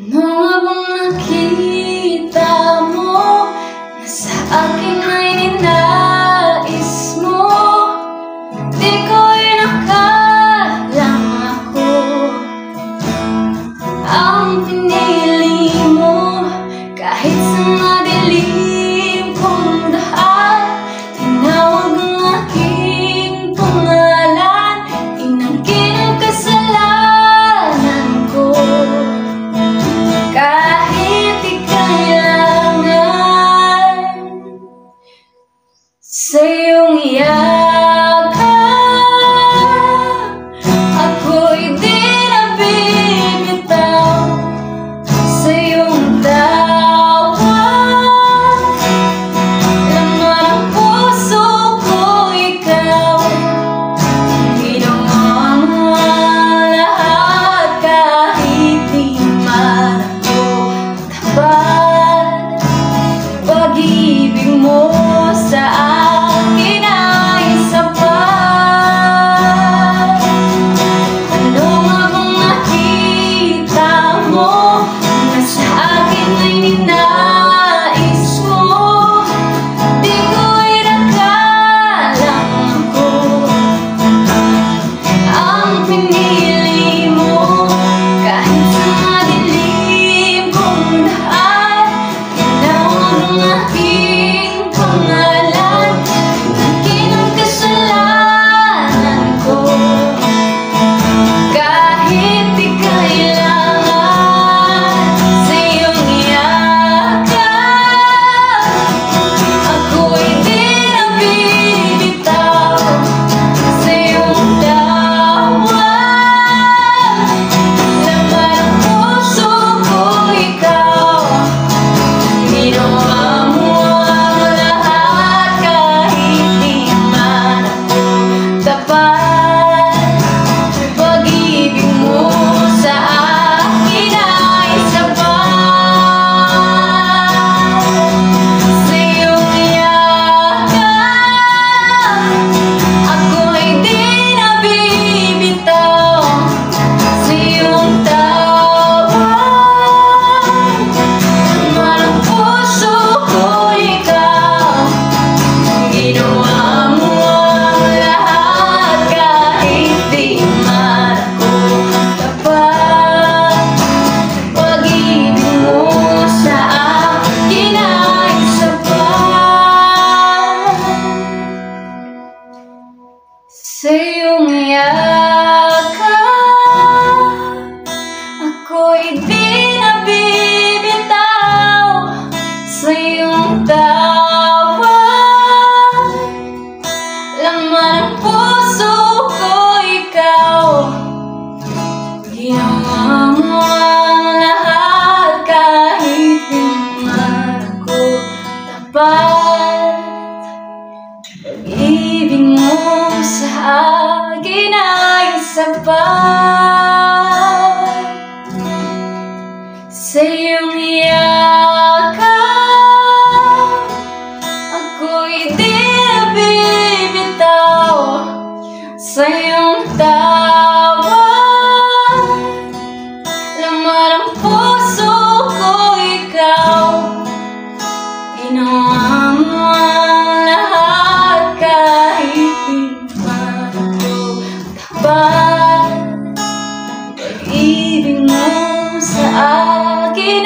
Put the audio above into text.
Ano nga bang nakita mo na sa akin ay ninais mo? Di ko inakalang ako ang pinili mo. Kahit sa madilim kong daan, tinawag ang aking pangalan. Inangkin ang kasalanan ko. Kahit di kailangan sa iyong yakap, ako'y di nabibitaw. Sa iyong tawag, laman ang puso ko ikaw. Ginawa mo ang lahat kahit di man ako tapat. Pag-ibig mo sa akin ay sapat. Ano nga bang nakita mo na sa akin ay ninais mo? Di ko inakalang ako ang pinili mo. Kahit sa madilim kong daan, tinawag ang aking pangalan. Inangkin ang kasalanan ko. Kahit di kailangan sa iyong yakap, ako'y di nabibitaw. Sa iyong tawag, laman ang puso ko ikaw. Ginawa mo ang lahat kahit di man ako tapat. Pag-ibig mo sa akin ay sapat. Sa iyong yakap, ako'y di nabibitaw. Sa iyong tawag, laman ang puso ko ikaw. Ginawa mo ang lahat kahit di man ako tapat. Pag-ibig mo sa akin ay sapat. Sa iyong yakap, ako'y di nabibitaw. Sa iyong tawag, laman ang puso ko ikaw. Ginawa mo ang lahat kahit di man ako tapat. Pag-ibig mo sa akin ay sapat. Sa iyong yakap, ako'y di nabibitaw. Sa iyong tawag, laman ang puso ko ikaw. Ginawa mo ang lahat kahit di man ako tapat. Pag-ibig mo sa akin